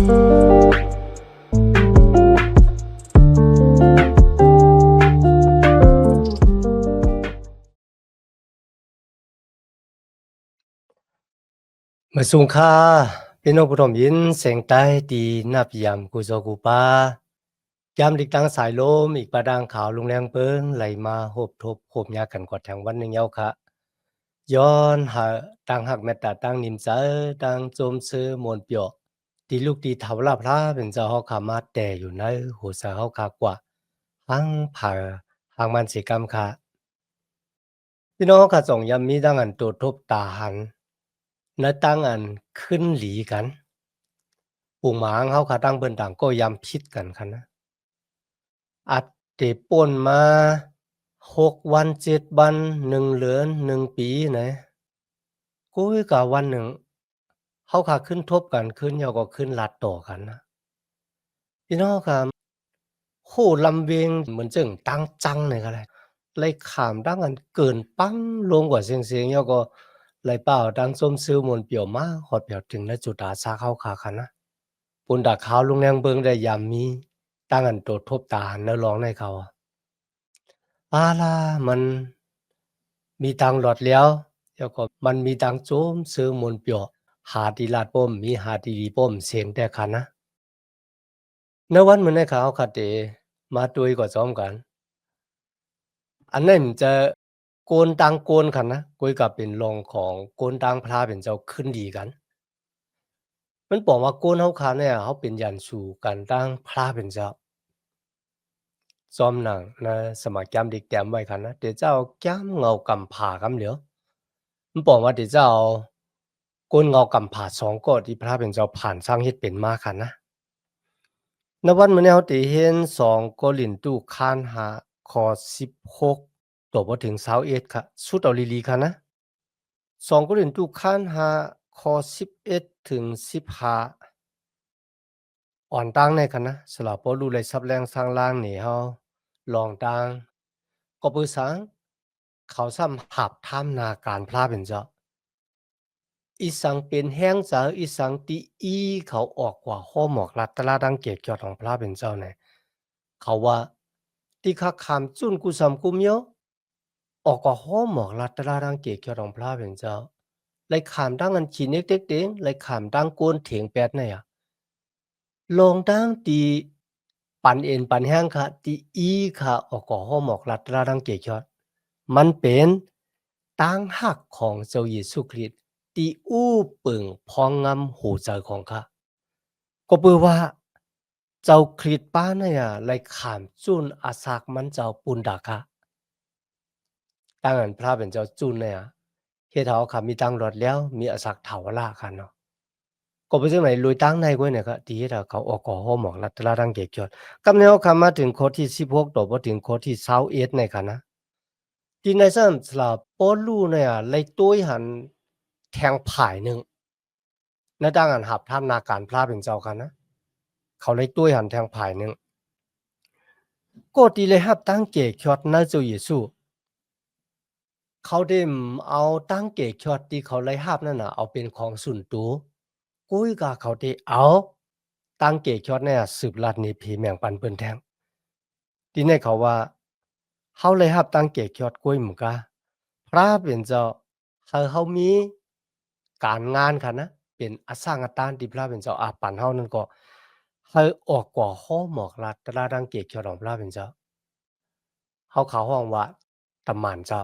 มาสูงค่าพี่น้องผู้ชมยินเสียงใต้ตีนับยำกูโจกูปายามดิกตังสายลมอีกประดังขาวลุงแรงเปิงไหลมาโหบทบโหบยากันกอดแทงวันหนึ่งเยาค่ะย้อนหาตังหักแม่ตาตังนิมใจตังโจมซื้อมวลเปียวตีลูกตีเถาลาพระเป็นเจ้าเฮาขามาแต่อยู่ในหัวสาเฮาขากว่าหังผ่าหางมันสิกรรมค่ะพี่น้องค่ะส่งยามมีดังอันตัวทบตาหันและตั้งอันขึ้นหลีกันปู่หมางเขาขาตั้งเบิ่นต่างก็ยำพิษกันคันนะอัดเตป่นมา6วัน7วัน1เดือน1ปีนะกุ้ยกะวันหนึ่งเขาขาขึ้นทบกันขึ้นยาวก็ขึ้นลัดต่อกันนะพี่น้องครับโหลำเวงเหมือนจึงตั้งจังเลยก็เลยไล่ขามดังอันเกินปังลงกว่าเสียงๆยาวก็ไล่เป้าดังส้มซื้อมวลเปี่ยวมาฮอดเปี่ยวถึงณจุดอาสาเข้าขาคันนะ ปุ่นดาขาวลุงแรงเบิงได้ยามมีตั้งอันโตทบตาเนื้อร้องในเขาอาล่ะมันมีตังหลอดแล้วแล้วก็มันมีตังโจมซื้อมนต์เปียวหาดีลาดป้อมมีหาดีดีป้อมเสียงแต่คันนะในวันมื้อในเขาคัดเตมาตุยก็ซ้อมกันอันนั้นจะโกนตังโกนคันนะกุยก็เป็นรองของโกนตังพระเป็นเจ้าขึ้นดีกันมันบอกว่าโกนเฮาคันเนี่ยเฮาเป็นยันสู่กันตั้งพระเป็นเจ้า ซ้อมหนังนะสมัครจำเด็กแต้มไว้คันนะเดี๋ยวเจ้าจ้ำเงากำผ่ากำเหลียวมันบอกว่าเดี๋ยวเจ้าก้นเงากำผ่า2ก็ที่พระเป็นเจ้าผ่านสร้างเฮ็ดเป็นมาคันนะณวันมื้อนี้เฮาได้เห็น2โกรินตู้คานหาข้อ16ตัวบ่ถึง21ค่ะสุดเอาลีๆค่ะนะ2โกรินตู้คานหาข้อ11ถึง15อ่อนตั้งในคันนะสละบ่รู้เลยซับแรงสร้างล่างนี่เฮาลองตั้ง ก็ปือสังเขาซ้ำหับท่ามนาการพลาเป็นเจ้าอีสังเป็นแห้งเจออีสังตีอีเขาออกกว่าข้อหมอกลัดตะลาดังเกียจอดของพระเป็นเจ้าเนี่ยเขาว่าตีข้าคำจุนกุสัมกุมโยออกกว่าข้อหมอกลัดตะลาดังเกียจอดของพระเป็นเจ้าเลยขามดังอันขีเน็กเต็กเต็งเลยขามดังโกนเถียงแปดเนี่ยลงดังตีปันเอ็นปันแห้งค่ะตีอีค่ะออกกว่าข้อหมอกลัดตะลาดังเกียจอด มันเป็นตั้งหักของเจ้าเยซูคริสต์ที่อู้ปึงพองงำหูใจของข้าก็เปือว่าเจ้าคริสต์ป้าเนี่ยไล่ขามจุนอาสากมันเจ้าปุนดาคะตั้งอันพระเป็นเจ้าจุนเนี่ยเฮ็ดเฮาขามีตังรอดแล้วมีอาสากเถาวราคันเนาะก็ไปจังไหนลุยตั้งในก้วยเนี่ยก็ที่เฮ็ดให้เขาออกก่อฮ้อหมอกลัดตะลาดังเกกยอดกำแนวคำมาถึงข้อที่16ต่อบ่ถึงข้อที่21ในคันนะ ที่ในซ้ำสลับป้อนลู่เนี่ยเลยตุ้ยหันแทงผายหนึ่งณดังอันหับท่ามนาการพระเป็นเจ้ากันนะเขาเลยตุ้ยหันแทงผายหนึ่งก็ตีเลยหับตั้งเกชอดนาเจ้าเยซูเขาได้เอาตั้งเกชอดที่เขาเลยหับนั่นน่ะเอาเป็นของส่วนตัวกุ้ยกาเขาได้เอาตั้งเกชอดเนี่ยสืบลัดนี่ผีแมงปันเปิ้นแทงที่ในเขาว่าเขาเลยหับตั้งเกชอดกุ้ยหมึงกา พระเป็นเจ้าเขามีการงานค่ะนะเป็นอสร้างอตานที่พระเป็นเจ้าอาปันเฮานั่นก็ให้ออกกว่าข้อหมอกลัดตราดังเกกเขียวของพระเป็นเจ้าเขาห้องว่าตำหม่านเจ้า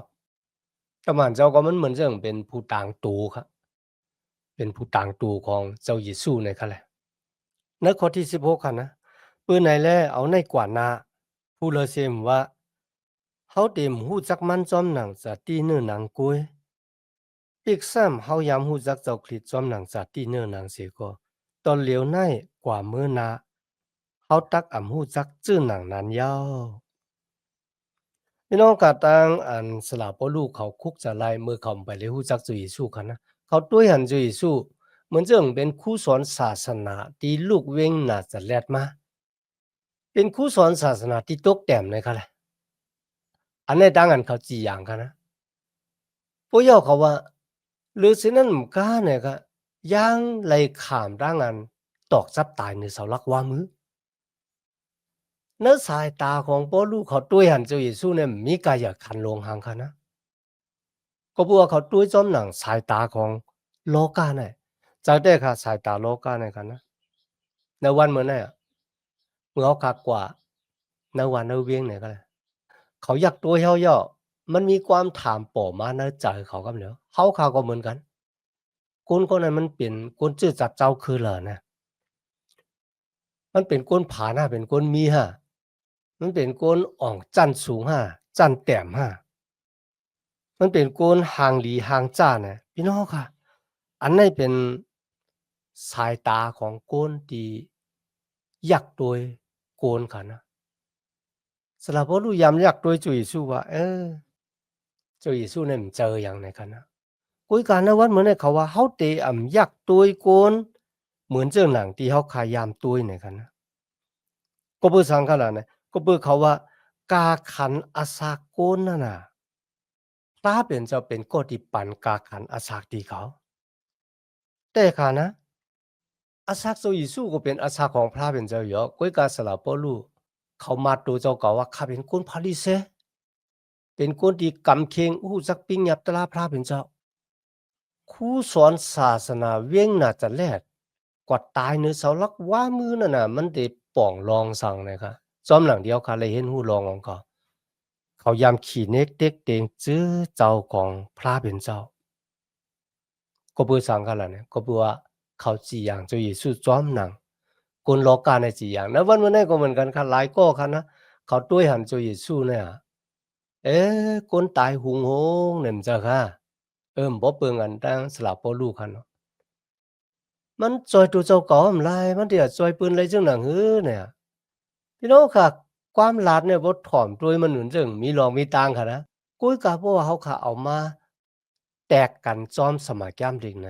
ตำหม่านเจ้าก็มันเหมือนเรื่องเป็นผู้ต่างตูครับเป็นผู้ต่างตูของเจ้าเยซูนี่ค่ะแหละในข้อที่16ค่ะนะปื้อไหนแลเอาในกว่าหน้าผู้เลอเซมว่าเฮาเต็มฮู้จักมันจอมหนังจะตีเนื้อหนังกุย อีกซ้ำเฮายามฮู้จักเจ้าคริสต์จอมหนังจากที่เนิ่นนางเสียก็ตอนเหลียวในกว่ามื้อนาเฮาตักอำฮู้จักจื้อหนังนั้นยาวพี่น้องกะตังอันสลาบ่รู้เขาคุกจะไล่มือเขาไปเลยฮู้จักจุเยซูคันนะเขาด้วยหันจุเยซูเหมือนเจิงเป็นครูสอนศาสนาที่ลูกเว้งนาซาเร็ตมาเป็นครูสอนศาสนาที่ตกแต่มเลยค่ะแหละอันนี้ดังอันเขาจีอย่างค่ะนะพวกย่อเขาว่าหรือสินั้นกล้าเนี่ยก็ย่างไหลขามดังอัน ตอกซับตายในเสาลักว่ามือเนื้อสายตาของพ่อลูกเขาด้วยหันเจ้าเยซูเนี่ยมีกายขันลงหางค่ะนะก็บอกว่าเขาด้วยจอมหนังสายตาของโลกาเนี่ยจากได้ค่ะสายตาโลกาเนี่ยค่ะนะในวันเมื่อไหร่เมื่อเขาขากว่าในวันในเวียงเนี่ยก็เลยเขาอยากตัวเฮาย่อมันมีความถามป่อมาในใจเขากับเนาะเขาขาก็เหมือนกันคนคนนั้นมันเป็นคนชื่อจัดเจ้าคือเหรอนะมันเป็นคนผาหน้าเป็นคนมีฮะมันเป็นคนอ่องจันสูงฮะจันแต้มฮะมันเป็นคนห่างหลีห่างจ้านะพี่น้องค่ะอันนี้เป็นสายตาของคนที่ยักโดยโกนค่ะนะสำหรับพวกลูกยามยักโดยจุยสู้ว่าจุยสู้เนี่ยมันเจออย่างไหนกันนะกุยการนวัดเหมือนในเขาว่าเขาเตอ่ำยักโดยโกนเหมือนเจ้าหนังที่เขาขายยามตัวไหนกันนะก็เพื่อสังขารนะก็เพื่อเขาว่ากาขันอาสาโกนนั่นน่ะพระเป็นเจ้าเป็นก็ที่ปันกาขันอาสาดีเขาแต่ค่ะนะอาสาโซยิสู้ก็เป็นอาสาของพระเป็นเจ้าอยู่กุยการสลับปลูเขามาดูเจ้าเก่าว่าข้าเป็นคนพาริเซเป็นคนที่กำเข่งจักปิ้งยับตลาพระเป็นเจ้าครูสอนศาสนาเวียงน่าจะแลกกว่าตายในเสาลักว่ามือนั่นน่ะมันได้ป่องรองสั่งนะคะจอมหลังเดียวค่ะเลยเห็นหูรองของเขาเขายามขี่เน็กเด็กเตงจื้อเจ้าของพระเป็นเจ้าก็เพื่อสั่งกันแล้วเนี่ยก็เพื่อว่าเขาจีอย่างเจ้าเยซูจอมหนังคนโลกาในจีอย่างนะวันนี้ก็เหมือนกันค่ะหลายก็ค่ะนะเขาด้วยหันเจ้าเยซูเนี่ยคนตายหุงโหงเนี่ยมันจะค่ะบ่เปิงอันตั้งสลับพ่อลูกคันเนาะมันจอยตัวเจ้าก่อมลายมันเดี๋ยวจอยปืนไรจังหนังฮื้อเนี่ยพี่น้องค่ะความลาดเนี่ยบ่ถ่อมด้วยมันหนุนจึงมีรองมีตางค่ะนะกุ้ยกะเพราะว่าเขาค่ะเอามาแตกกันจอมสมัยแก้มดิ่งใน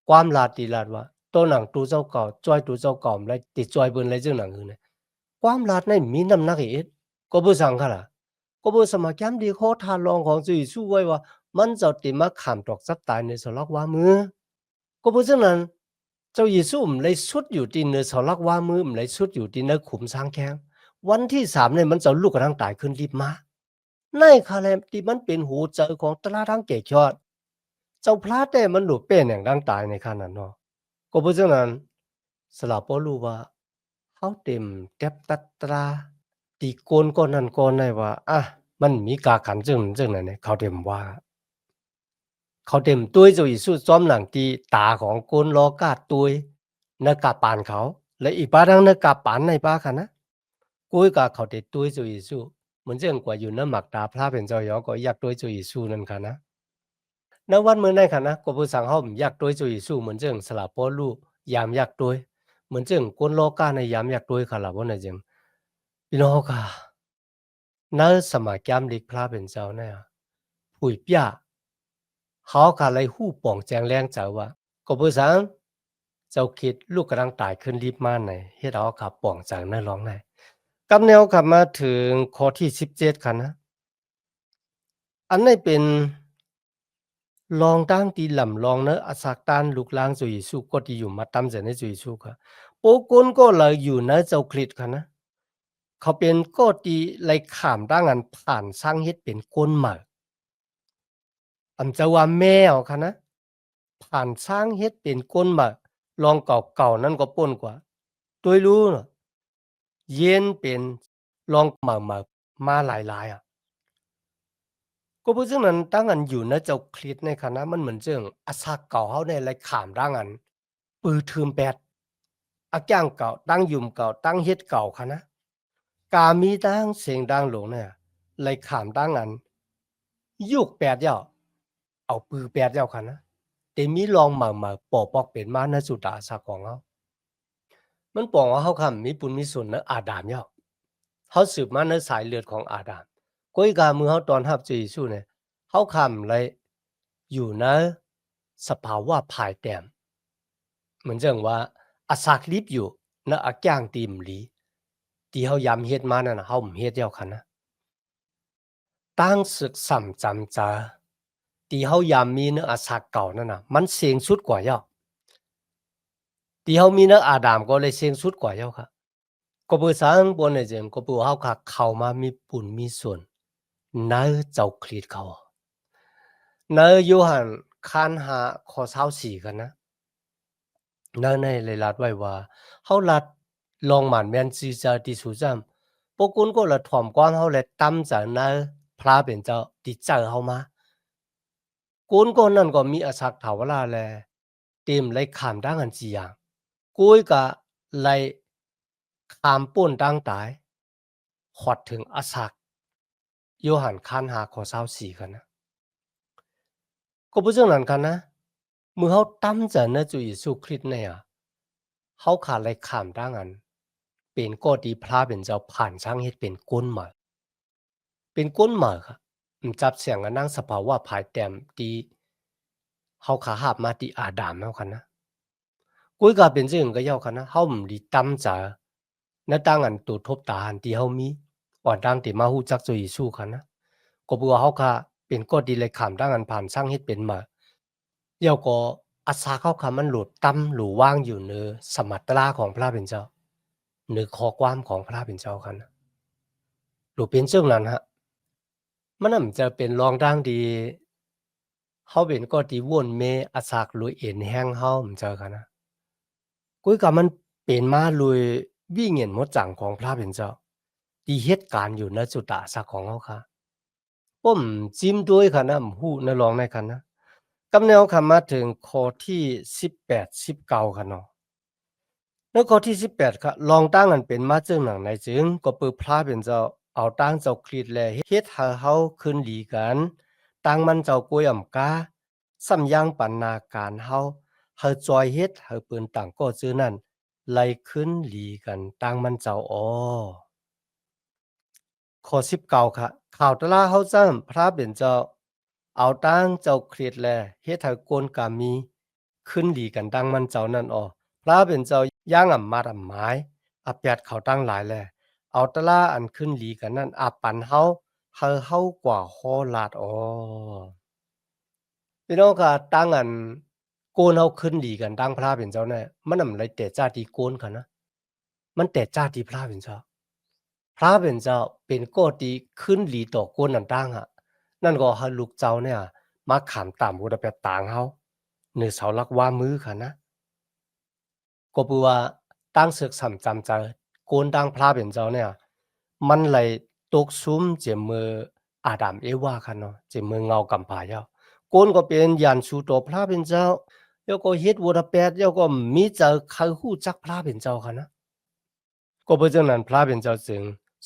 ความลาดตีลาดว่าตัวหนังตัวเจ้าเก่าจอยตัวเจ้าก่อมไรติดจอยปืนไรจังหนังฮื้อเนี่ยความลาดในมีน้ำหนักอีกก็บ่สั่งค่ะล่ะก็บ่สมัยแก้มดีโคทานรองของจุยสู้ไว้ว่ามันจะติมาขามตอกซับตายในสลักว่ามือ ก็เพราะฉะนั้นเจ้าเยซูมเลยสุดอยู่ที่เนื้อเสาลักว่ามือมเลยสุดอยู่ที่เนื้อขุมช้างแข้งวันที่3เนี่ยมันจะลุกกระทั่งตายขึ้นรีบมาในคาแลมที่มันเป็นหูเจอของตลาทั้งเกจยอดเจ้าพระแต่มันหลุดเป็นอย่างดังตายในขนาดเนาะก็เพราะฉะนั้นสลับพอรู้ว่าเขาเต็มแก็บตัดตราตีโกนก็นั่นก็ในว่ามันมีกาขันจึงนั่นเนี่ยเขาเต็มว่า เขาเต็มตุ้ยจะอีสุดซ้อมหลังตีตาของคนล้อกาดตุ้ยนักกาปานเขาและอีกป้าทั้งนักกาปานในป้าค่ะนะกุ้ยกาเขาเต็ตุ้ยจะอีสุเหมือนเจ้งกว่าอยู่น้ำหมักตาพระเป็นเจ้าหยอก็อยากตุ้ยจะอีสุนั่นค่ะนะณวันเมื่อไหร่ค่ะนะก็ผู้สั่งเขาอยากตุ้ยจะอีสุเหมือนเจ้งสลับป้อลูกยามอยากตุ้ยเหมือนเจ้งคนล้อกาในยามอยากตุ้ยค่ะล่ะว่าในเจ้งพี่น้องค่ะณสมัยแก้มลิกพระเป็นเจ้าเนี่ยผู้ยป้า เขาก็เลยฮู้ป่องแจงแรงใจว่าก็บ่ซังเจ้าคิดลูกกำลังตายขึ้นรีบมาไหนเฮ็ดเอาขับป่องจังนั่นร้องได้กำแนวกลับมาถึงข้อที่17ค่ะนะอันนี้เป็นลองตั้งตีหล่ำลองเนอะอาศักตานลูกลางจุยสุก็ที่อยู่มาตำเสในจุยสุค่ะโปกุนก็เลยอยู่ในเจ้าคริสค่ะนะเขาเป็นก็ตีเลยขามร่างอันผ่านสร้างเฮ็ดเป็นก้นใหม่อันจะว่าแมวค่ะนะ ผ่านสร้างเฮ็ดเป็นก้นมาลองเก่าๆนั่นก็ป่นกว่าตัวยรู้น่ะเย็นเป็นลองหมามาหลายๆก็เพราะฉะนั้นตั้งอันอยู่นะเจ้าคริสในคณะมันเหมือนเจิงอาสาเก่าเฮาในไรขามร่างอันปือทืมแปดอาจ้างเก่าตั้งยุ่มเก่าตั้งเฮ็ดเก่าคะนะกามีตั้งเสียงดังหลงเนี่ยไรขามตั้งอันยุกแปดเย้าเอาปือแปดเย้าคะนะแต่มีลองมาปอปอกเป็นมานะสุดาสาของเฮา มันบอกว่าเขาคำมีปุญมีส่วนในอาดามเนาะเขาสืบมาในสายเลือดของอาดามก้อยกามือเขาตอนรับเจซูเนี่ยเขาคำเลยอยู่ในสภาวะภายแต้มเหมือนเรื่องว่าอาศักลิบอยู่ในอาจ้างตีมหลีที่เขายำเฮ็ดมานั่นนะเขาเฮ็ดเดียวกันนะตั้งศึกสัมจำจาที่เขายำมีในอาศักเก่านั่นนะมันเสียงสุดกว่าเนาะ ที่เฮามีเนาะอาดามก็เลยเสียงสุดกว่าเจ้าค่ะก็เปือสังปนเนี่ยเจมก็เปือเฮาค่ะเข้ามามีปุ่นมีส่วนในเจ้าคริสต์เขาในอยู่หันคันหาข้อ24กันนะในเลยรัดไว้ว่าเฮารัดลองหมั่นแม่นซื่อจาที่สุจำพวกคุณก็ละถ่อมความเฮาและตั้มจากในพระเป็นเจ้าที่เจอเฮามากุนก็นั่นก็มีอสักถาวราแลเต็มเลยขามดังอันจีอย่างกุยก็เลยขามป่นดังตายฮอดถึงอสักโยหันคันหาข้อ24กันนะก็บ่จังนั้นกันนะเมื่อเฮาตั้มจากในจุเยซูคริสต์เนี่ยเฮาขาดเลยขามดังอันเป็นก็ดีพระเป็นเจ้าผ่านช่างเฮ็ดเป็นก้นหมาเป็นก้นหมาค่ะจับเสียงกันนั่งสภาวะภายแต้มที่เฮาขาหาบมาที่อาดามเฮาคันนะกุยก็เป็นจังก็ยอคันนะเฮาบ่ได้ตั้มจาในตั้งอันตูทบตาอันที่เฮามีอ่อนดังที่มาฮู้จักจุเยซูคันนะก็บ่ว่าเฮาขาเป็นก็ดีเลยขามดังอันผ่านช่างเฮ็ดเป็นมาแล้วก็อาสาเขาคำมันโหลดตั้มหรือว่างอยู่เหนือสมัตราของพระเป็นเจ้าเหนือข้อความของพระเป็นเจ้าคันนะหรือเป็นจังนั้นฮะ มันน่ะมันจะเป็นรองทางที่เฮาเป็นก็ที่วนเมอาสากลุยเอ็นแห้งเฮามันเจอกันนะกุยก็มันเป็นมาลุยวิเงียนหมดจังของพระเป็นเจ้าที่เหตุการณ์อยู่ณจุดอาสาของเฮาค่ะผมจิ้มด้วยค่ะนะฮู้นะลองในคันนะกำแนวคำมาถึงข้อที่18 19ค่ะเนาะ แล้วข้อที่18ครับลองตั้งอันเป็นมาจึงหนังในจึงก็เปิดพระเป็นเจ้าเอาตั้งเจ้าคริสต์แลเฮ็ดให้เฮาขึ้นดีกันตั้งมันเจ้ากวยอำกาสำยังปันนาการเฮาเฮาจอยเฮ็ดให้เปิ้นต่างก็จื้อนั้นไล่ขึ้นหลีกันตั้งมันเจ้าอ้อข้อ19ค่ะข่าวตะลาเฮาซ้ำพระเป็นเจ้าเอาตั้งเจ้าคริสต์แลเฮ็ดให้กวนกามีขึ้นหลีกันตั้งมันเจ้านั่นอ้อ พระเป็นเจ้าย่างมาดหมายอาแปดเขาตั้งหลายแลเอาตะลาอันขึ้นหลีกันนั่นอาปันเฮากว่าฮอลาดอ๋อพี่น้องค่ะตั้งอันโกนเฮาขึ้นหลีกันตั้งพระเป็นเจ้าแน่มันน่ะมันเลยแต่จ้าที่โกนค่ะนะมันแต่จ้าที่พระเป็นเจ้าพระเป็นเจ้าเป็นโกที่ขึ้นหลีต่อโกนนั่นตั้งอะนั่นก็ให้ลูกเจ้าเนี่ยมาขามตามอุดแปดต่างเฮาเนื้อเสาลักว่ามือค่ะนะ ก็เพราะว่าตั้งศึกสำจำใจโกนดังพระเป็นเจ้าเนี่ยมันเลยตกซุ่มเจมืออาดัมเอวาคันเนาะเจมือเงากำพร้าเจ้าโกนก็เป็นยันสู่ตัวพระเป็นเจ้าแล้วก็เฮ็ดวรแปดแล้วก็มีเจอเขาฮู้จักพระเป็นเจ้าคันนะก็เพราะฉะนั้นพระเป็นเจ้าจึง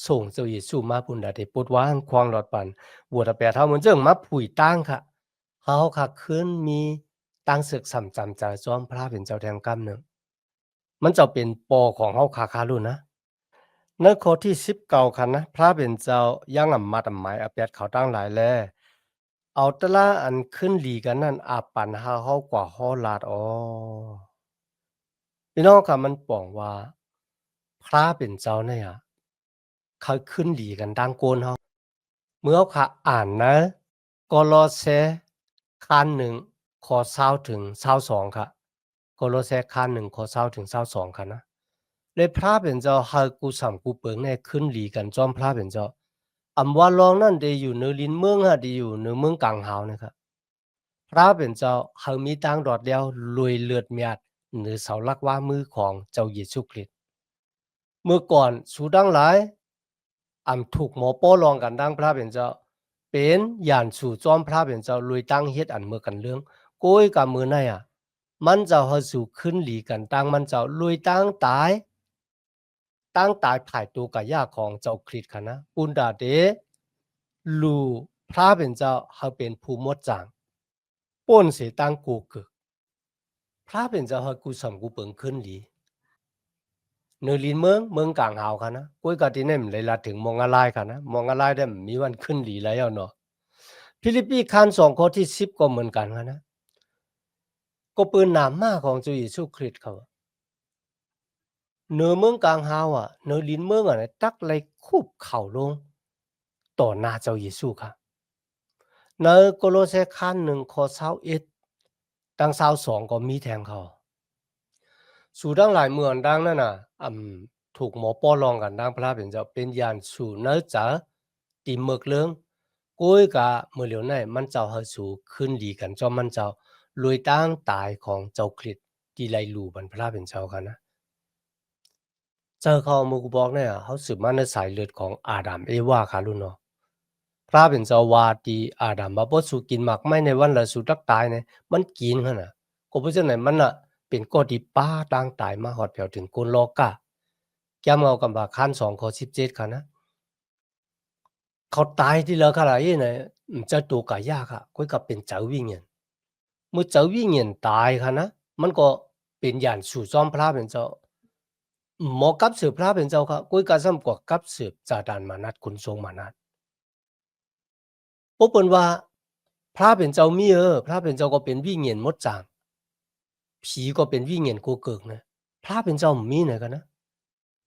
ส่งเจ้าเยซูมาพุ่นน่ะได้ปลดวางความหลอดปันวรแปดเฮามันจึงมาผุยตั้งค่ะเฮาค่ะขึ้นมีตั้งศึกสำจำใจจอมพระเป็นเจ้าแทงกำหนึ่ง มันจะเป็นปอของเฮาคาๆรุ่นนะในข้อที่19คันนะพระเป็นเจ้ายังอำมาตย์หมายอาแปดเขาตั้งหลายแลเอาแตละอันขึ้นหลีกันนั่นอาปันหาเฮากว่าฮอลาดอ๋อพี่น้องค่ะมันป้องว่าพระเป็นเจ้าเนี่ยเขาขึ้นหลีกันดังโกนเฮาเมื่อเขาอ่านนะกโลแซข้อ1ข้อ20ถึง22ค่ะกโลแซข้อ1ข้อ20ถึง22ค่ะนะ เลยพระเป็นเจ้าหากูสามกูเปิงเนี่ยขึ้นหลีกันจอมพระเป็นเจ้าอำว่าลองนั่นได้อยู่ในลินเมืองฮะได้อยู่ในเมืองกลางหาวนะครับพระเป็นเจ้าเฮามีตังดอดแล้วรวยเลือดเมียดหรือเสาลักว่ามือของเจ้าเยซูคริสต์เมื่อก่อนสูดังหลายถูกหมอป้อลองกันดังพระเป็นเจ้าเป็นย่านสู่จอมพระเป็นเจ้ารวยตั้งเฮ็ดอันเมื่อกันเรื่องโกยกับมือในมันเจ้าเฮาสู่ขึ้นหลีกันตั้งมันเจ้ารวยตั้งตาย ตั้งตายภายตัวกายาของเจ้าคริสต์ค่ะนะปุณดาเดลูพระเป็นเจ้าเขาเป็นผู้หมดจางป้นเสตั้งกูกึกพระเป็นเจ้าเขากูสมกูเปิงขึ้นหลีเนลินเมืองกลางหาวค่ะนะกุ้ยกะที่นี่มันเลยละถึงมองอะไรค่ะนะมองอะไรได้มีวันขึ้นหลีแล้วเนาะฟิลิปปีคัน2ข้อที่10ก็เหมือนกันค่ะนะก็ปืนหนามมาของจุเยซูคริสต์เขาเนอเมืองกลางหาวเนอลินเมืองตักเลยคุบเข่าลงต่อหน้าเจ้าเยซูค่ะ ในโกโลแซคัน1ข้อ21ตั้ง22ก็มีแทงเขา สู่ทั้งหลายเมืองดังนั่นน่ะถูกหมอป้อลองกันดังพระเป็นเจ้าเป็นยานสู่เนื้อจ๋าตีเมือกเลืองกุ้ยกะเมื่อเหลียวในมันเจ้าเฮาสู่ขึ้นดีกันจอมมันเจ้าลุยตั้งตายของเจ้าคริสต์ที่ไลลูบันพระเป็นเจ้ากันนะเจอเขามือกูบอกเนี่ยเขาสืบมาในสายเลือดของอาดัมเอวาค่ะลุนเนาะพระเป็นเจ้าวาตีอาดัมมาบ่สู่กินหมากไม่ในวันละสู่ตักตายเนี่ยมันกินขนาดก็เพราะฉะนั้นมันน่ะเป็นก้อที่ป้าตั้งตายมาหอดแผ่วถึงโกนโลกา แก้มเอากับว่าคัน2ข้อ17ค่ะนะเขาตายที่แล้วค่ะไรเนี่ยจะตูกะยากค่ะก็กับเป็นเจ้าวิญญาณเมื่อเจ้าวิญญาณตายค่ะนะมันก็เป็นอย่างสู่จอมพระเป็นเจ้าหมอกับสืบพระเป็นเจ้าค่ะก็กะซ้ำกว่ากับสืบจาดานมานัดคุณทรงมานัดบ่เปิ้นว่าพระเป็นเจ้ามีพระเป็นเจ้าก็เป็นวิญญาณหมดจางผีก็เป็นวิญญาณกูเกิกนะพระเป็นเจ้ามีไหนกันนะ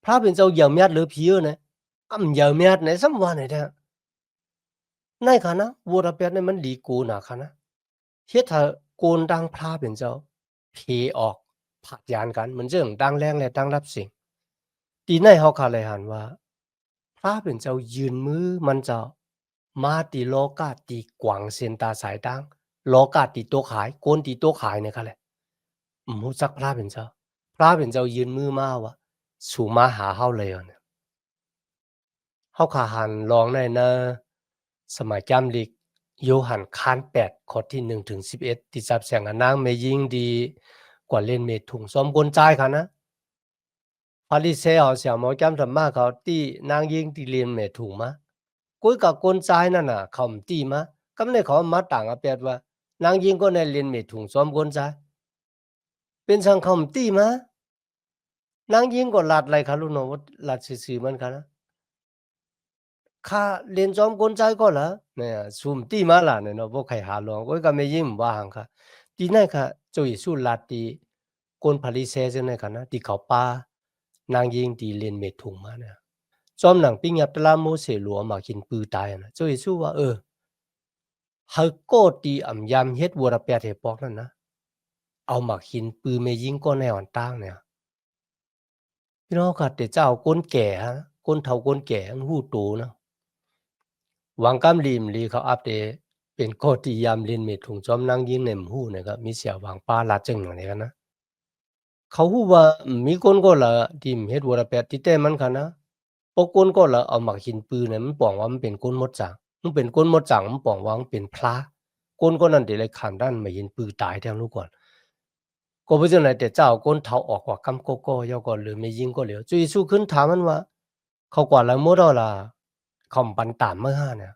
พระเป็นเจ้าเหยี่ยวแมดหรือผีนะเหยี่ยวแมดไหนซ้ำว่าไหนแท้ในขณะวัวระเบียดเนี่ยมันดีกูนะค่ะนะเฮ็ดให้โกนดังพลาเป็นเจ้าเพออกผาดยานกันเหมือนเรื่องดังแรงและดังรับสิ่งตีในเฮาคาเลยหันว่าพระเป็นเจ้ายืนมือมันเจ้ามาตีโลกาตีกวางเส้นตาสายดังโลกาตีโตขายโกนตีโตขายเนี่ยค่ะแหละรู้จักพระเป็นเจ้าพระเป็นเจ้ายืนมือมาว่าสู่มาหาเฮาเลยเนี่ยเฮาขาหันลองในสมัยจำลิกโยหันคาน8ข้อที่1ถึง11ที่จับแสงอะนางแม่หญิงดีกว่าเล่นเมถุงซ้อมกลจ่ายค่ะนะฟาริเซเอาเสียหมอจำธรรมาเขาตีนางยิงตีเลียนเมถุงมากุ้ยกับกลจ่ายนั่นน่ะเขาตีมากำในเขามาต่างอเปียดว่านางยิงก็ในเลียนเมถุงซ้อมกลจ่ายเป็นสังเขาตีมานางยิงก็ลัดไรคะลูกน้องลัดซื่อๆมันค่ะนะ 卡连庄公仔过啦，呢，苏唔地马啦，呢，喏，不开下浪，我个没人唔话行卡，第那卡做耶稣拉的，คนผลิตเซซึ่งในขณะที่เขาป้านางยิงตีเลนเมถุงมาเนี่ยจอมหนังปิ้งยับตะลาโมเสหลัวมากินปือตายนะเจ้าเยซูว่าเฮาโกตีอ่ำยำเฮ็ดวัวระเปียเทปอกนั่นนะเอามากินปือเมยิงก็แนวอันตั้งเนี่ยพี่น้องค่ะแต่เจ้าก้นแก่ฮะก้นเฒ่าก้นแก่หู้โตนะ วังกำลีมลีเขาอัปเดตเป็นโคติยามลินเมถุงจอมนางยิงเนมหู้นะครับมีเสียวังป้าลาจึงอย่างนี้กันนะเขาฮู้ว่ามีคนก็ละที่เฮ็ดวัวระแปดที่แต่มันค่ะนะปกคนก็ละเอามาหินปืนเนี่ยมันป้องว่ามันเป็นคนมดจังมันเป็นคนมดจังมันป้องว่ามันเป็นพระคนก็นั่นที่เลยขามด้านมาหินปืนตายแทงลูกก่อนก็บ่จังได๋แต่เจ้าคนเฒ่าออกว่ากำก็ยอก็หรือไม่ยิงก็เหลียวจุยสู้ขึ้นถามมันว่าเขากว่าละหมดแล้วล่ะเขาปันตามมาหาเนี่ย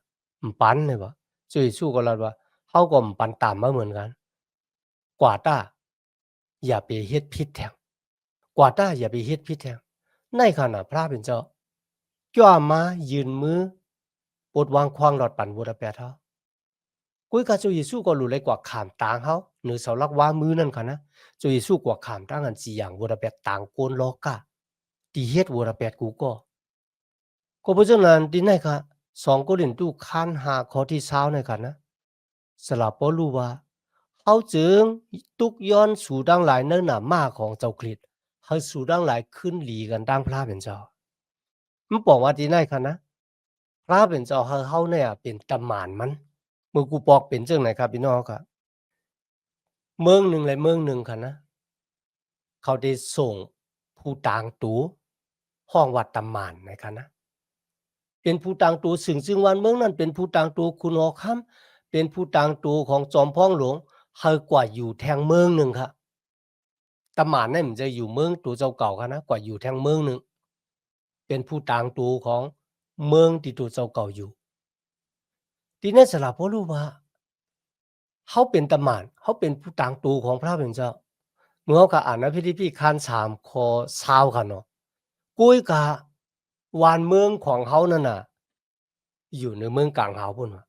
ปันเนี่ยวะจุยสู้ก็แล้วว่าเขาก็ปันตามมาเหมือนกันกว่าต้าอย่าไปเฮ็ดผิดแท้งกว่าต้าอย่าไปเฮ็ดผิดแท้งในขณะพระเป็นเจ้าจ้ามายืนมือปลดวางควางหลอดปั่นบุรแปดเฮากุ้ยกาจุยสู้ก็รู้เลยกว่าขามตางเฮาหรือเสาลักว่ามือนั่นค่ะนะจุยสู้กว่าขามตางอันสิอย่างบุรแปดต่างโกนโลกาตีเฮ็ดบุรแปดกูก็เพราะฉะนั้นที่ไหนคะ2โครินธ์คัน5ข้อที่20ในค่ะนะสลับบ่รู้ว่าเขาจึงตุกย้อนสู่ดังหลายเนิ่นน่ะมาของเจ้าคริสต์เฮาสู่ดังหลายขึ้นหลีกันดังพระเป็นเจ้ามันบอกว่าที่ไหนคะนะพระเป็นเจ้าเฮาเนี่ยเป็นตำหมานมันเมื่อกูบอกเป็นจังไหนครับพี่น้องครับเมืองหนึ่งเลยเมืองหนึ่งค่ะนะเขาได้ส่งผู้ต่างตูห้องวัดตำหมานนะคะนะ เป็นผู้ต่างตัวซึ่งวันเมืองนั้นเป็นผู้ต่างตัวคุณหอคำเป็นผู้ต่างตัวของจอมพ้องหลวงเฮากว่าอยู่แทงเมืองหนึ่งครับตำหมานนั่นมันจะอยู่เมืองตัวเจ้าเก่าครับนะกว่าอยู่แทงเมืองหนึ่งเป็นผู้ต่างตัวของเมืองที่ตัวเจ้าเก่าอยู่ทีนี้สลับพ่อรู้ว่าเขาเป็นตำหมานเขาเป็นผู้ต่างตัวของพระเป็นเจ้าเมื่อเขาก็อ่านในพิธีพิคัน3ข้อ20ค่ะเนาะกุ้ยกะวานเมืองของเขานั่นน่ะอยู่ในเมืองกลางเฮาพุ่นว่ะ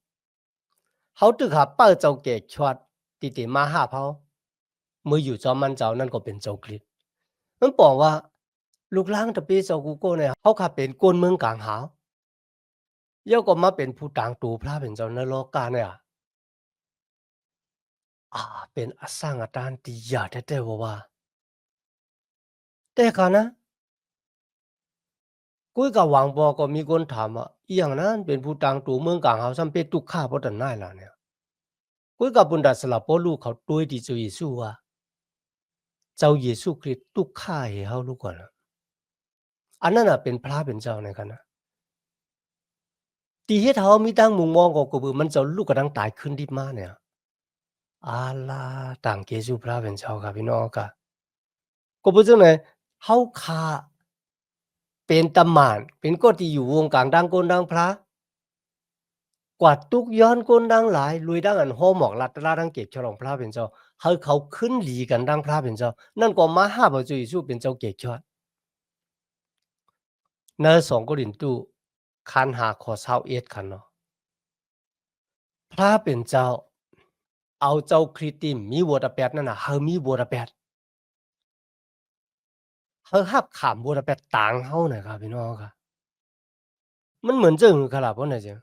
เขาตึกหาเป้าเจ้าเกกชวดติติมาหาเขามืออยู่จอมมันเจ้านั่นก็เป็นเจ้ากฤษมันบอกว่าลูกหลางตะปีเจ้ากูโก้เนี่ยเขาขับเป็นกวนเมืองกลางหาวเยาก็มาเป็นผู้ต่างตูพระเป็นเจ้านรกกาเนี่ยเป็นอสร้างอาจารย์ที่ยาแท้ๆว่า แต่ค่ะนะกุ้ยกับหวังบอกก็มีคนถามว่าอีหยังนั้นเป็นผู้ต่างตูเมืองกลางเฮาซ้ำเป็นตุกข้าบ่ตันได้ล่ะเนี่ยกุ้ยกับบุญดัสละบ่รู้เขาตุ้ยที่เจ้าเยซูว่าเจ้าเยซูคริสต์ตุกข้าให้เฮารู้ก่อนนะอันนั้นน่ะเป็นพระเป็นเจ้าในกันนะที่เฮ็ดเฮามีตั้งมุมมองก็คือมันเจ้าลูกกระดังตายขึ้นดิบมาเนี่ยอาลาต่างเยซูพระเป็นเจ้าครับพี่น้องค่ะก็บ่จังได๋เฮาข้าเป็นตำหม่านเป็นคนที่อยู่วงการดังคนดังพระ กว่าทุกย้อนก้นดังหลายลุยดังอันโฮหมอกลัดลาดังเก็บฉลองพระเป็นเจ้าเฮาเขาขึ้นหลีกันดังพระเป็นเจ้านั่นก็มาหาพระเจ้าเยซูเป็นเจ้าเกศชอดใน2โครินธ์คันหาข้อ21คันเนาะพระเป็นเจ้าเอาเจ้าคริสต์ที่มีบทแปดนั่นน่ะเฮามีบทแปดเฮารับขามบทแปดต่างเฮาน่ะครับพี่น้องครับมันเหมือนจังครับล่ะบ่น่ะจัง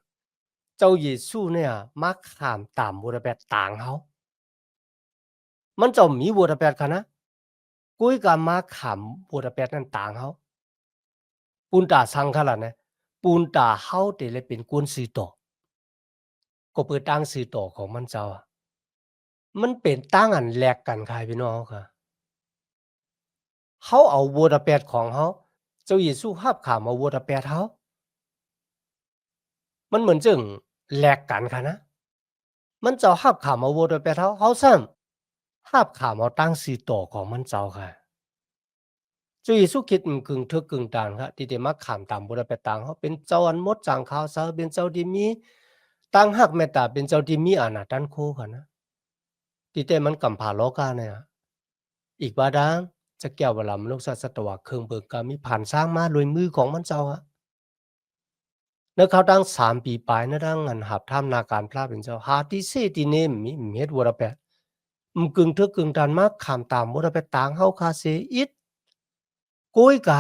เจ้าเยซูเนี่ยมาข้ามตามบทแปดต่างเฮามันเจ้ามีบทแปดค่ะนะกุยก็มาข้ามบทแปดนั้นต่างเฮา ปูนตาสังขละนะปูนตาเฮาเตเลยเป็นกวนซื้อต่อก็เปิดตั้งซื้อต่อของมันเจ้าอะมันเป็นตั้งอันแลกกันค่ะพี่น้องค่ะเฮาเอาโวดาแปดของเฮาเจ้าเยซูรับขามเอาโวดาแปดเฮามันเหมือนจึงแลกกันค่ะนะมันเจ้ารับขามเอาโวดาแปดเฮาซ้ำรับขามเอาตั้งซื้อต่อของมันเจ้าค่ะเจ้าเยซูคริสต์กึ่งทึกกึ่งตางครับที่ได้มาขามตามโวดาแปดต่างเฮาเป็นเจ้าอันหมดจางขาวเสาเป็นเจ้าที่มีตั้งฮักเมตตาเป็นเจ้าที่มีอานาตันโคค่ะนะ Tite man kam pha loka ne à. Ik ba đangจะแก้วเวลามนุษย์สัตวเครื่องเบิกก็มีผ่านสร้างมาโดยมือของมันเจ้าฮะเนื้อเขาตั้ง3 ปีปลายนะตั้งอันหับท่ามนาการพระเป็นเจ้าหาที่เสตีเนมมีเฮ็ดวัวระแปดกึ่งทึกกึ่งดันมากขามตามวัวระแปดต่างเฮาคาเซอิดกุ้ยกะ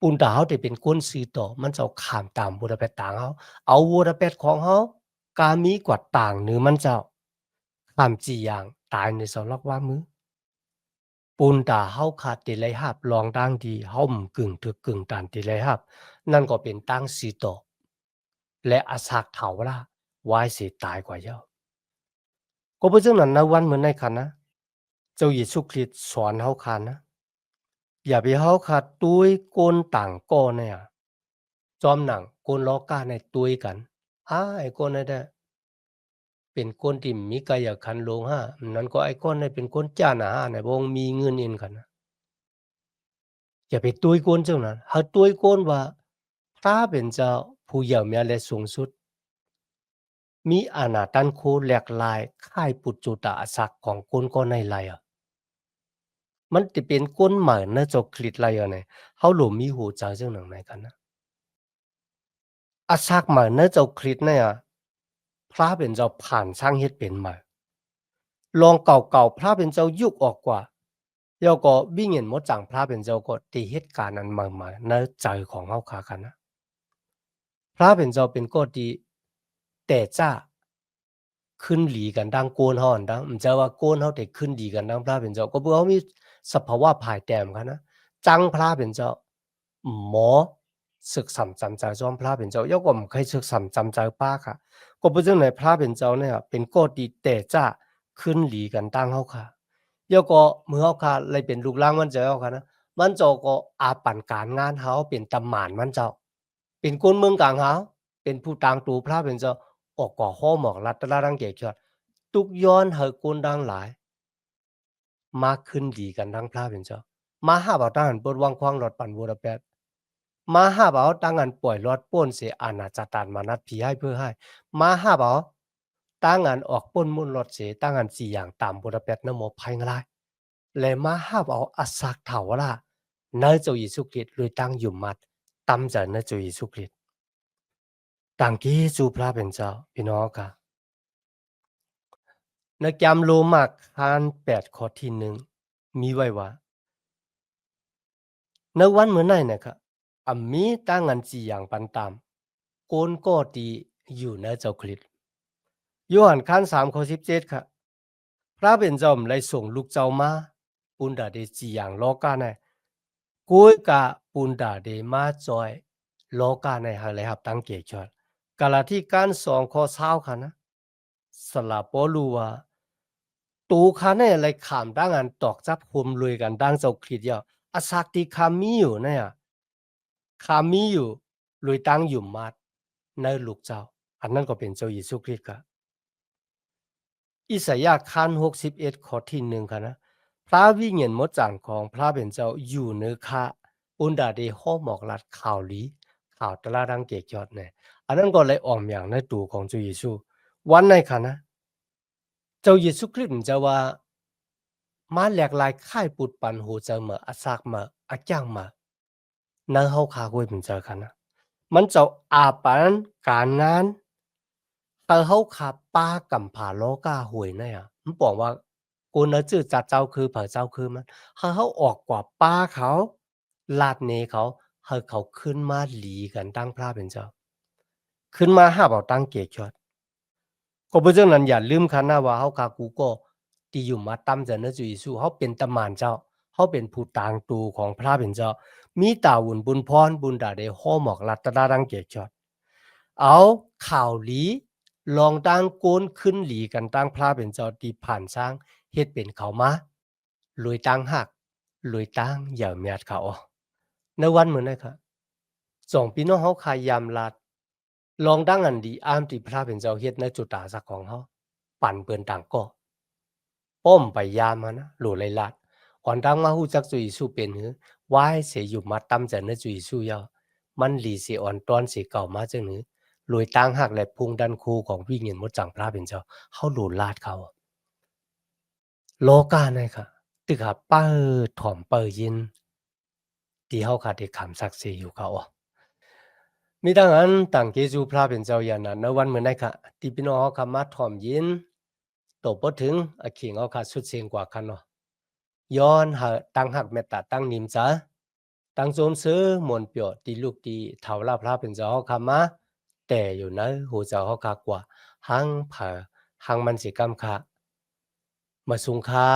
ปุ่นตาเฮาได้เป็นคนซื้อต่อมันเจ้าขามตามวัวระแปดต่างเฮาเอาวัวระแปดของเฮากามีกว่าต่างหรือมันเจ้าขามจีอย่างตายในสลักว่ามือ ปูนตาเฮาขาดติไลหับลองตั้งดีเฮากึ่งถึกกึ่งตานติไลหับนั่นก็เป็นตั้งสีโตและอาสากเถาล่ะวายสิตายกว่าเย้าก็เพราะฉะนั้นนะวันเหมือนในคันนะเจ้าเยซูคริสต์สอนเฮาคันนะอย่าไปเฮาขาดตุ้ยโกนต่างก้อเนี่ยจอมหนังโกนล้อกาในตุ้ยกันไอ้คนนั้นน่ะเป็นคนที่มีกายคันโลงห้านั้นก็ไอ้คนนั้นเป็นคนจ้าหนาในบ่มีเงินเองกันนะ อย่าไปตุ้ยโกนเจ้านั้นหากตุ้ยโกนว่าพระเป็นเจ้าผู้เยี่ยมยาและสูงสุดมีอานาตันโคแหลกลายค่ายปุจจุตะศักดิ์ของคนก็ในไลอะมันจะเป็นก้นใหม่นะเจ้าคริสไลอะเนี่ยเขาหลมีหูใจเจ้าหนังไหนกันนะอาศักใหม่นะเจ้าคริสเนี่ยพระเป็นเจ้าผ่านสร้างเฮ็ดเป็นใหม่ลองเก่าๆพระเป็นเจ้ายุกออกกว่าแล้วก็วิ่งเห็นหมดจังพระเป็นเจ้าก็ตีเหตุการณ์อันใหม่ๆในใจของเขาขากันนะ พระเป็นเจ้าเป็นก็ดีแต่จ้าขึ้นหลีกันดังโกนเฮาอันดังจะว่าโกนเฮาแต่ขึ้นดีกันดังพระเป็นเจ้าก็เพราะเขามีสภาวะภายแต้มกันนะจังพระเป็นเจ้าหมอศึกษำจำใจจอมพระเป็นเจ้ายกว่าบ่เคยศึกษำจำใจป้าค่ะก็เพราะจังไหนพระเป็นเจ้าเนี่ยเป็นก็ดีแต่จ้าขึ้นหลีกันดังเฮาค่ะยกก็มือเฮาค่ะเลยเป็นรูปร่างมันเจ้าค่ะนะมันเจ้าก็อาปันการงานเฮาเป็นตำหม่านมันเจ้า เป็นคนเมืองกลางหาวเป็นผู้ต่างตูพระเป็นเจ้าออกก่อข้อหมอกรัดตะลาดังเกจอดตุกย้อนเฮอกุนดังหลายมาขึ้นดีกันดังพระเป็นเจ้ามาหาเบาตั้งอันเปิดวังควางหลอดปั่นวัวระแปดมาหาเบาตั้งอันป่วยรอดป้นเสียอาณาจตานมานัดผีให้เพื่อให้มาหาเบาตั้งอันออกป้นมุ่นรถเสียตั้งอันสี่อย่างตามวัวระแปดนโมภัยงลายและมาหาเบาอาศักเถาล่ะเนเจ้าเยซูคริสต์เลยตั้งอยู่มัดตำใจเนเจ้าเยซูคริสต์ ต่างกี้สู่พระเป็นเจ้าพี่น้องค่ะในแกมโลมากคาน8ข้อที่1มีไว้ว่าในวันเมื่อไหร่นะครับมีตั้งอันจีอย่างปันตามโกนก็ดีอยู่ในเจ้าคริสต์โยหันคาน3ข้อ17ค่ะพระเป็นเจ้าเลยส่งลูกเจ้ามาปุณดาเดจีอย่างโลกาใน กุยกะปุนดาเดมาจอยโลกาในหาเลยครับตั้งเกจอดกาลาที่การสองข้อเช้าค่ะนะสลับปอลูว่าตูค่ะเนี่ยอะไรขามดังอันตอกจับคุมลุยกันดังเจ้าคริดยาอาศักติคามีอยู่เนี่ยคามีอยู่ลุยตั้งอยู่มาดในลูกเจ้าอันนั้นก็เป็นเจ้าเยซูคริสต์ครับ อิสยาห์คัน61ข้อที่1ค่ะนะพระวิญญาณมดจางของพระเป็นเจ้าอยู่เนื้อคะอุนดาเดห้อหมอกลัดข่าวลีข่าวตลาดังเกจยอดเนี่ยอันนั้นก็เลยออมอย่างในตูของเจ้าเยซูวันในค่ะนะเจ้าเยซูคริสต์จะว่ามาแหลกลายค่ายปุดปันหูเจอมาอาซากมาอาจ้างมาเนื้อเฮาคากุยเป็นเจอค่ะนะมันเจ้าอาปันการงาน แต่เขาขับป้ากำผาโลกาหวยเนี่ยมันบอกว่ากูเนื้อจืดจัดเจ้าคือเผอเจ้าคือมันเขาออกกว่าป้าเขาลาดเนเขาให้เขาขึ้นมาหลีกันตั้งพระเป็นเจ้าขึ้นมาห้าเอาตั้งเกจอดก็เพราะฉะนั้นอย่าลืมคันนะว่าเขาคากูก็ที่อยู่มาตั้มจะเนื้อจุยสู้เขาเป็นตำมานเจ้าเขาเป็นผู้ต่างตูของพระเป็นเจ้ามีตาวุ่นบุญพรบุญดาเดห้อหมอกลัตตาดังเกจอด เอาข่าวหลีลองตั้งโกนขึ้นหลีกันตั้งพระเป็นเจ้าตีผ่านช้างเฮ็ดเป็นเขามาลวยตั้งหักลวยตั้งอย่าเมียดเขาในวันเหมือนนั้นครับสองพี่น้องเขาขายยามลาดลองดังอันดีอ้ามตีพระเป็นเจ้าเฮ็ดในจุดตาสักของเขาปั่นเปินต่างก็ป้อมไปยามมานะหลูเลยลาดอ่อนดังมาหู้จักจุยสู้เป็นหือวายเสียอยู่มาตั้มจะเนจุยสู้ยามันหลีเสียอ่อนตอนเสียเก่ามาจังหือ ลอยตั้งหักและพุงดันคูของวิญญาณมดจังพระเป็นเจ้าเขาหลุดลาดเขาโลกาในค่ะตึกหาเปิดถ่อมเปิดยินที่เขาขาดที่ขำศักดิ์ศรีอยู่เขามีดังนั้นต่างเกจูพระเป็นเจ้าอย่างนั้นในวันเหมือนได้ค่ะที่พี่น้องเขาคำมาถ่อมยินตบพอถึงอขิงเขาขาดสุดเสียงกว่ากันเนาะย้อนหาตั้งหักเมตตาตั้งนิมจ้าตั้งโจมซื้อมวลเปียวตีลูกตีเท่าลาพระเป็นเจ้าเขาคำมาแต่อยู่ในหูเจ้าเขาคากว่าหังเผอหังมันสิกำคะมาสุงคา